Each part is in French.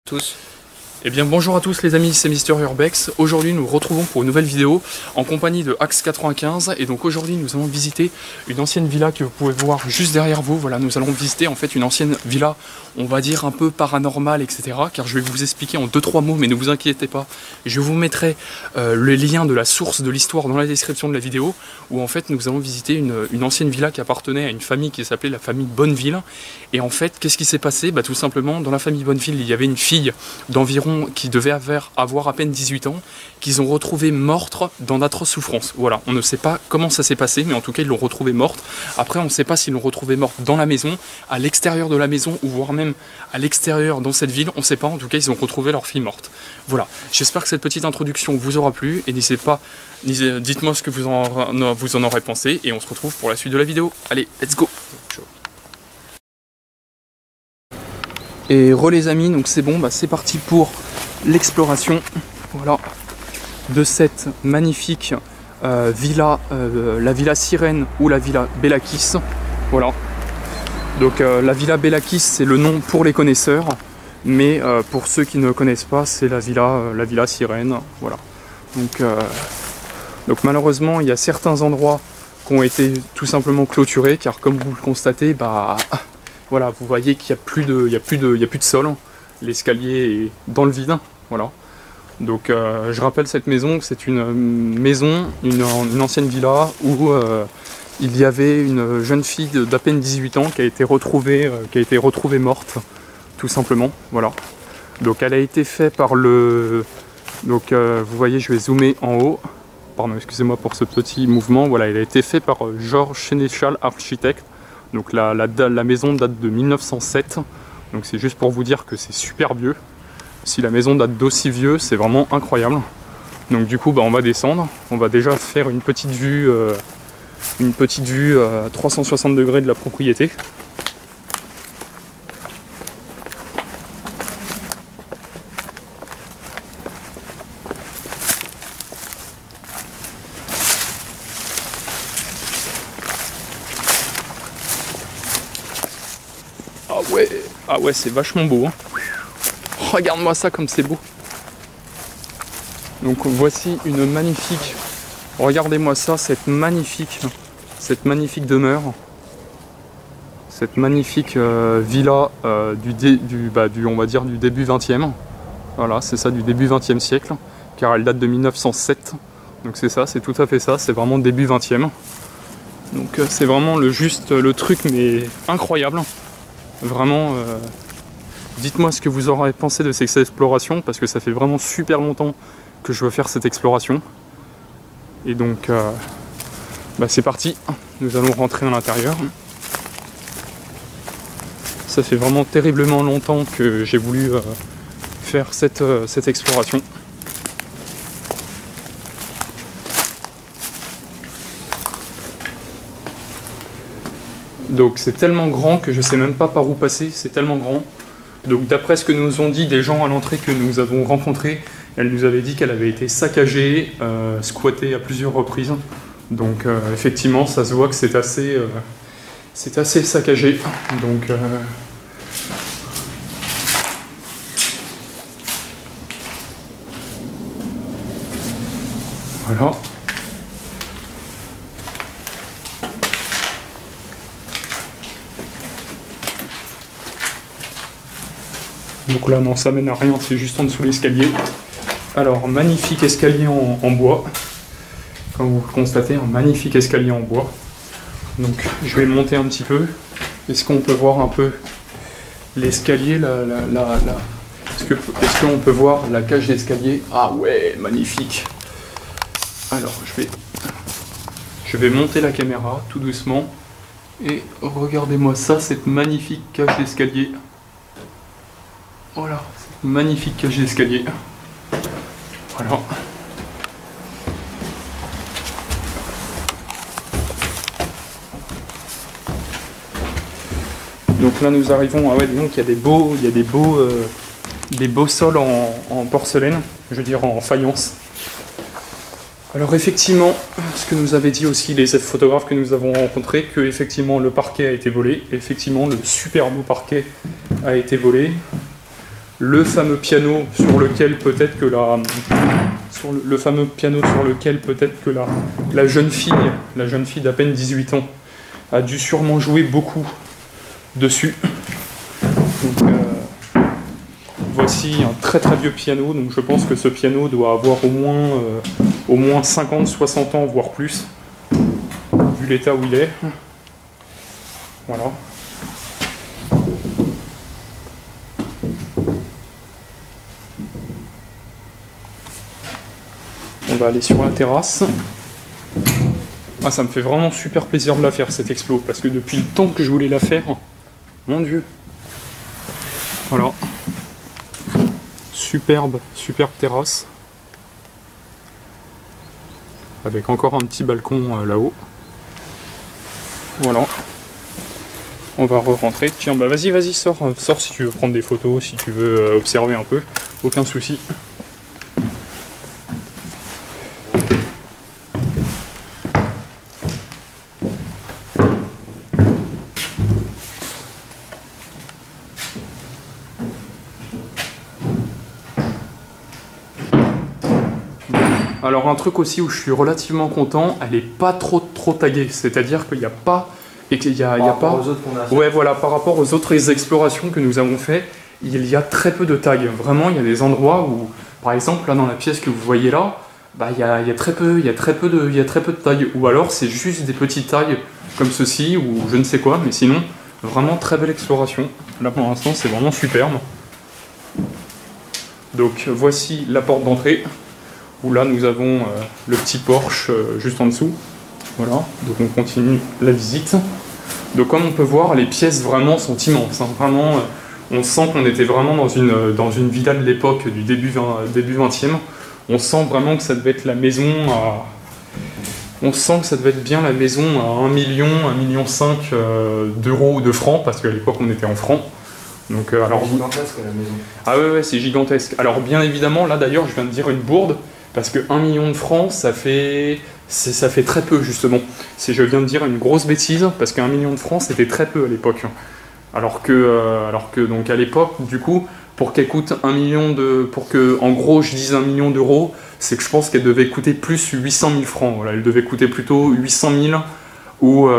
Tous. Eh bien bonjour à tous les amis, c'est Mister Urbex. Aujourd'hui nous nous retrouvons pour une nouvelle vidéo en compagnie de Axe 95 et donc aujourd'hui nous allons visiter une ancienne villa que vous pouvez voir juste derrière vous. Voilà, nous allons visiter en fait une ancienne villa, on va dire un peu paranormale, etc. Car je vais vous expliquer en 2-3 mots, mais ne vous inquiétez pas, je vous mettrai le lien de la source de l'histoire dans la description de la vidéo, où en fait nous allons visiter une ancienne villa qui appartenait à une famille qui s'appelait la famille Bonneville. Et en fait qu'est-ce qui s'est passé? Tout simplement dans la famille Bonneville il y avait une fille d'environ qui devait avoir à peine 18 ans, qu'ils ont retrouvée morte dans d'atroces souffrances. Voilà, on ne sait pas comment ça s'est passé, mais en tout cas ils l'ont retrouvée morte. Après on ne sait pas s'ils l'ont retrouvée morte dans la maison, à l'extérieur de la maison, ou voire même à l'extérieur dans cette ville, on ne sait pas, en tout cas ils ont retrouvé leur fille morte. Voilà, j'espère que cette petite introduction vous aura plu, et n'hésitez pas, dites-moi ce que vous en aurez pensé, et on se retrouve pour la suite de la vidéo. Allez, let's go! Et les amis, donc c'est bon, c'est parti pour l'exploration, voilà, de cette magnifique villa, la villa Sirène ou la villa Bellakis. Voilà, donc la villa Bellakis c'est le nom pour les connaisseurs, mais pour ceux qui ne connaissent pas c'est la villa Sirène. Voilà, donc malheureusement il y a certains endroits qui ont été tout simplement clôturés, car comme vous le constatez, voilà, vous voyez qu'il n'y a plus de sol, l'escalier est dans le vide, voilà. Donc je rappelle cette maison, c'est une maison, une ancienne villa où il y avait une jeune fille d'à peine 18 ans qui a été retrouvée morte, tout simplement, voilà. Donc elle a été faite par le... Donc vous voyez, je vais zoomer en haut, pardon, excusez-moi pour ce petit mouvement, voilà, elle a été faite par Georges Sénéchal, architecte. Donc la maison date de 1907, donc c'est juste pour vous dire que c'est super vieux. Si la maison date d'aussi vieux, c'est vraiment incroyable. Donc du coup on va descendre, on va déjà faire une petite vue à 360 degrés de la propriété. Ah ouais, c'est vachement beau, hein. Regarde-moi ça comme c'est beau. Donc voici une magnifique, regardez-moi ça, cette magnifique demeure, cette magnifique villa on va dire du début 20e. Voilà, c'est ça, du début 20e siècle, car elle date de 1907. Donc c'est ça, c'est tout à fait ça, c'est vraiment début 20e. Donc c'est vraiment le truc, mais incroyable. Vraiment, dites-moi ce que vous aurez pensé de cette exploration, parce que ça fait vraiment super longtemps que je veux faire cette exploration. Et donc, c'est parti, nous allons rentrer à l'intérieur. Ça fait vraiment terriblement longtemps que j'ai voulu faire cette exploration. Donc c'est tellement grand que je sais même pas par où passer, c'est tellement grand. Donc d'après ce que nous ont dit des gens à l'entrée que nous avons rencontrés, elle nous avait dit qu'elle avait été saccagée, squattée à plusieurs reprises. Donc effectivement ça se voit que c'est assez saccagé. Donc voilà. Donc là non, ça mène à rien, c'est juste en dessous l'escalier. Alors magnifique escalier en bois, comme vous le constatez, un magnifique escalier en bois. Donc je vais monter un petit peu. Est-ce qu'on peut voir un peu l'escalier Est-ce qu'on peut voir la cage d'escalier? Ah ouais, magnifique. Alors je vais monter la caméra tout doucement et regardez-moi ça, cette magnifique cage d'escalier. Voilà, cette magnifique cage d'escalier. Voilà. Donc là nous arrivons, ah ouais, donc il y a des beaux sols en porcelaine, je veux dire en faïence. Alors effectivement, ce que nous avaient dit aussi les photographes que nous avons rencontrés, que effectivement le parquet a été volé. Effectivement, le super beau parquet a été volé. le fameux piano sur lequel peut-être que le fameux piano sur lequel peut-être que la jeune fille d'à peine 18 ans a dû sûrement jouer beaucoup dessus. Donc, voici un très très vieux piano, donc je pense que ce piano doit avoir au moins 50, 60 ans, voire plus, vu l'état où il est. Voilà. On va aller sur la terrasse. Ah, ça me fait vraiment super plaisir de la faire cette explo, parce que depuis le temps que je voulais la faire, mon Dieu. Voilà. Superbe terrasse. Avec encore un petit balcon là-haut. Voilà. On va re-rentrer. Tiens, bah vas-y, sors si tu veux prendre des photos, si tu veux observer un peu. Aucun souci. Alors un truc aussi où je suis relativement content, elle est pas trop taguée, c'est-à-dire qu'il n'y a pas... Ouais, voilà, par rapport aux autres explorations que nous avons fait, il y a très peu de tags. Vraiment, il y a des endroits où, par exemple, là dans la pièce que vous voyez là, bah, il y a très peu de tags. Ou alors c'est juste des petits tags comme ceci, ou je ne sais quoi, mais sinon, vraiment très belle exploration. Là pour l'instant, c'est vraiment superbe. Donc voici la porte d'entrée, où là nous avons le petit porche juste en dessous. Voilà, donc on continue la visite. Donc comme on peut voir, les pièces vraiment sont immenses. Hein. Vraiment, on sent qu'on était vraiment dans une villa de l'époque du début 20e. On sent vraiment que ça devait être la maison à... On sent que ça devait être bien la maison à 1 million, 1,5 million d'euros ou de francs, parce qu'à l'époque on était en francs. Donc, alors, c'est gigantesque la maison. Ah ouais, c'est gigantesque. Alors bien évidemment, là d'ailleurs je viens de dire une bourde, parce que 1 million de francs, ça fait très peu justement. Je viens de dire une grosse bêtise, parce qu'1 million de francs c'était très peu à l'époque. Alors que donc à l'époque, du coup, pour qu'elle coûte 1 million pour que, en gros, je dise 1 million d'euros, c'est que je pense qu'elle devait coûter plus 800 000 francs. Voilà, elle devait coûter plutôt 800 000 ou...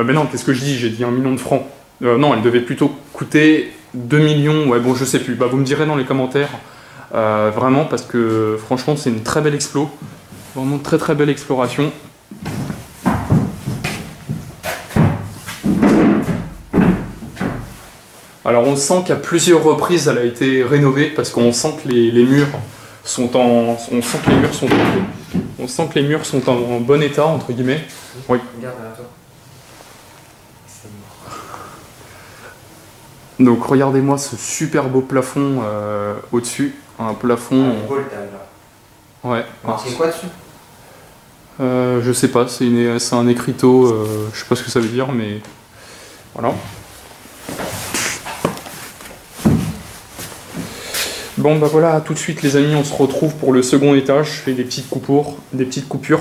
mais non, qu'est-ce que je dis? J'ai dit 1 million de francs. Non, elle devait plutôt coûter 2 millions, ouais, bon, je sais plus. Bah, vous me direz dans les commentaires. Vraiment, parce que franchement, c'est une très belle explo. Vraiment très belle exploration. Alors on sent qu'à plusieurs reprises elle a été rénovée parce qu'on sent que les murs sont en bon état entre guillemets. Oui. Regarde derrière toi. Donc regardez-moi ce super beau plafond au-dessus, un plafond. Ouais. C'est quoi dessus? Je sais pas, c'est un écriteau, je sais pas ce que ça veut dire, mais voilà. Bon bah voilà, tout de suite les amis, on se retrouve pour le second étage. Je fais des petites coupures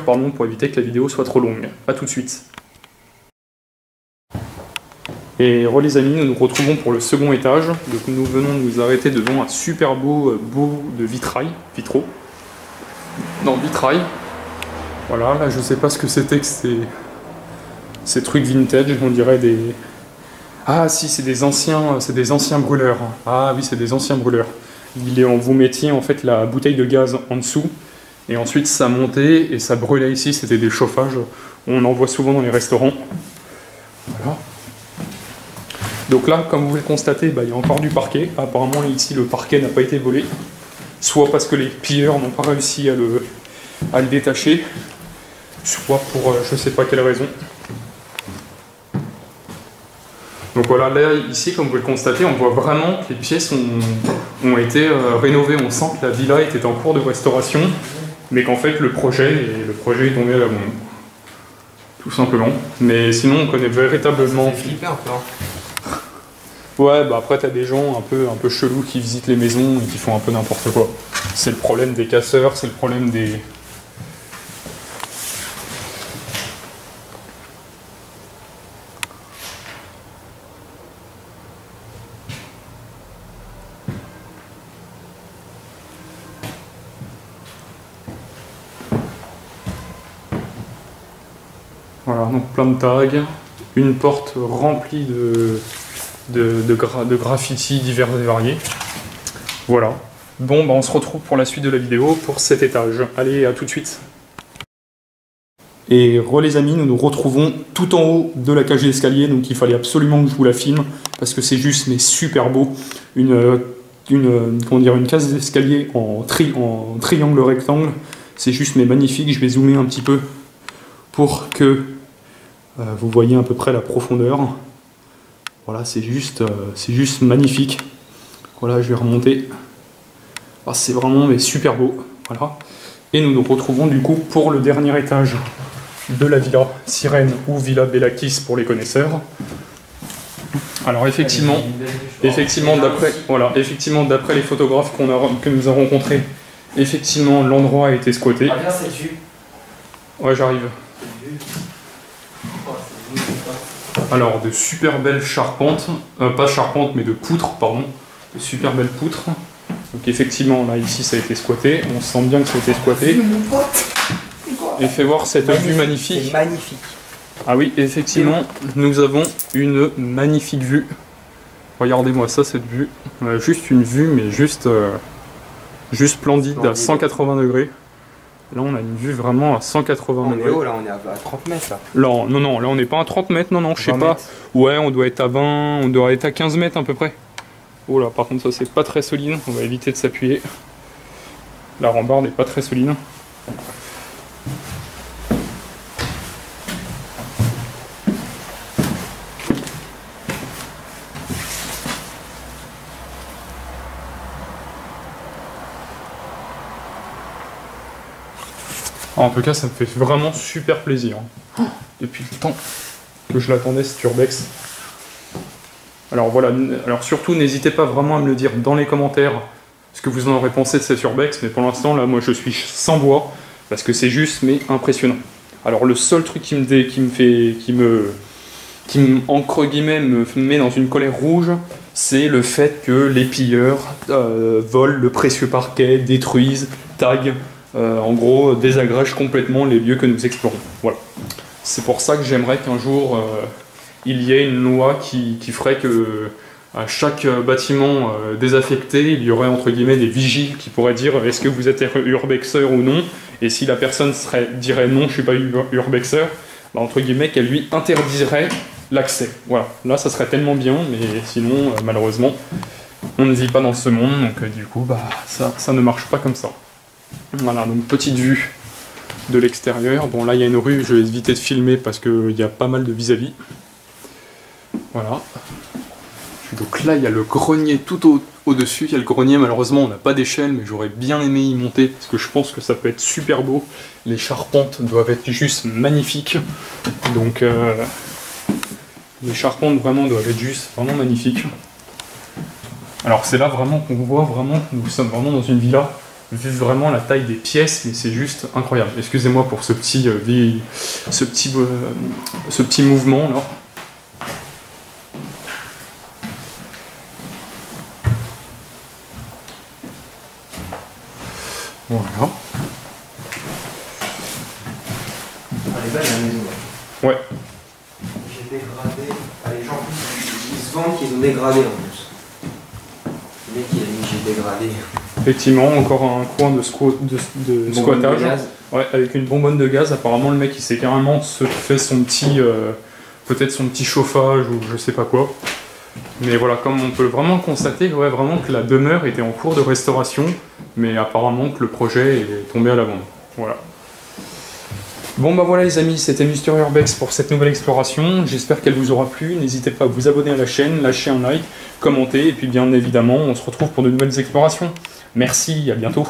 pour éviter que la vidéo soit trop longue. A tout de suite. Et les amis, nous nous retrouvons pour le second étage. Donc nous venons de nous arrêter devant un super beau de vitraux. Non, vitrail. Voilà, là je sais pas ce que c'était que ces trucs vintage, on dirait des... Ah si, c'est des anciens brûleurs. Ah oui, c'est des anciens brûleurs. Vous mettiez en fait la bouteille de gaz en dessous, et ensuite ça montait et ça brûlait ici, c'était des chauffages. On en voit souvent dans les restaurants. Voilà. Donc là, comme vous le constatez, bah, il y a encore du parquet. Apparemment ici le parquet n'a pas été volé. Soit parce que les pilleurs n'ont pas réussi à le détacher, soit pour je sais pas quelle raison. Donc voilà, là, ici, comme vous le constatez, on voit vraiment que les pièces ont été rénovées. On sent que la villa était en cours de restauration, mais qu'en fait, le projet est tombé à la bombe. Tout simplement. Mais sinon, on connaît véritablement... C'est flippé un peu. Hein. Ouais, bah après, t'as des gens un peu chelous qui visitent les maisons et qui font un peu n'importe quoi. C'est le problème des casseurs, c'est le problème des... Voilà, donc plein de tags, une porte remplie de graffitis divers et variés. Voilà. Bon, bah on se retrouve pour la suite de la vidéo pour cet étage. Allez, à tout de suite. Et les amis, nous nous retrouvons tout en haut de la cage d'escalier, donc il fallait absolument que je vous la filme, parce que c'est juste mais super beau. Comment dire, une cage d'escalier en triangle rectangle, c'est juste mais magnifique. Je vais zoomer un petit peu pour que vous voyez à peu près la profondeur. Voilà, c'est juste magnifique. Voilà, je vais remonter. Ah, c'est vraiment mais super beau. Voilà. Et nous nous retrouvons du coup pour le dernier étage de la villa Sirène ou Villa Bellakis pour les connaisseurs. Alors effectivement d'après les photographes que nous avons rencontrés, effectivement l'endroit a été squatté. Ah bien cette vue. Ouais, j'arrive. Alors de super belles charpentes, pas charpentes mais de poutres, pardon, de super belles poutres. Donc effectivement là ici ça a été squatté, on sent bien que ça a été squatté. Et fais voir cette vue magnifique. C'est magnifique. Ah oui, effectivement, nous avons une magnifique vue. Regardez-moi ça, cette vue. Juste une vue, mais juste splendide, à 180 degrés. Là, on a une vue vraiment à 180 degrés. On est haut, là, on est à 30 mètres, là. Là, non, là, on n'est pas à 30 mètres, non, je sais pas. Ouais, on doit être à 20, on doit être à 15 mètres à peu près. Oh là, par contre, ça, c'est pas très solide. On va éviter de s'appuyer. La rambarde n'est pas très solide. En tout cas, ça me fait vraiment super plaisir. Depuis le temps que je l'attendais, cet urbex. Alors voilà, alors surtout, n'hésitez pas vraiment à me le dire dans les commentaires ce que vous en aurez pensé de cet urbex. Mais pour l'instant, là, moi, je suis sans voix parce que c'est juste, mais impressionnant. Alors le seul truc qui me entre guillemets, me met dans une colère rouge, c'est le fait que les pilleurs volent le précieux parquet, détruisent, taguent. En gros, désagrège complètement les lieux que nous explorons. Voilà. C'est pour ça que j'aimerais qu'un jour, il y ait une loi qui ferait que à chaque bâtiment désaffecté, il y aurait entre guillemets des vigiles qui pourraient dire est-ce que vous êtes urbexeur ou non, et si la personne dirait non, je suis pas urbexeur, bah, entre guillemets, qu'elle lui interdirait l'accès. Voilà. Là, ça serait tellement bien, mais sinon, malheureusement, on ne vit pas dans ce monde, donc du coup, bah, ça ne marche pas comme ça. Voilà, donc petite vue de l'extérieur. Bon, là il y a une rue, je vais éviter de filmer parce qu'il y a pas mal de vis-à-vis. Voilà. Donc là il y a le grenier tout au-dessus. Il y a le grenier, malheureusement on n'a pas d'échelle, mais j'aurais bien aimé y monter parce que je pense que ça peut être super beau. Les charpentes doivent être juste magnifiques. Donc les charpentes vraiment doivent être juste vraiment magnifiques. Alors c'est là vraiment qu'on voit vraiment que nous sommes vraiment dans une villa. Vu vraiment la taille des pièces, mais c'est juste incroyable. Excusez-moi pour ce petit mouvement là. Voilà. Elle est belle la maison. Ouais. J'ai dégradé. Les gens ils se vendent qu'ils ont dégradé en plus. Le mec il a mis j'ai dégradé. Effectivement, encore un coin de squattage, ouais, avec une bonbonne de gaz. Apparemment, le mec il s'est carrément fait son petit, peut-être son petit chauffage ou je sais pas quoi. Mais voilà, comme on peut vraiment le constater, ouais, vraiment que la demeure était en cours de restauration, mais apparemment que le projet est tombé à la vente. Voilà. Bon bah voilà les amis, c'était Mister Urbex pour cette nouvelle exploration. J'espère qu'elle vous aura plu. N'hésitez pas à vous abonner à la chaîne, lâcher un like, commenter, et puis bien évidemment, on se retrouve pour de nouvelles explorations. Merci, à bientôt.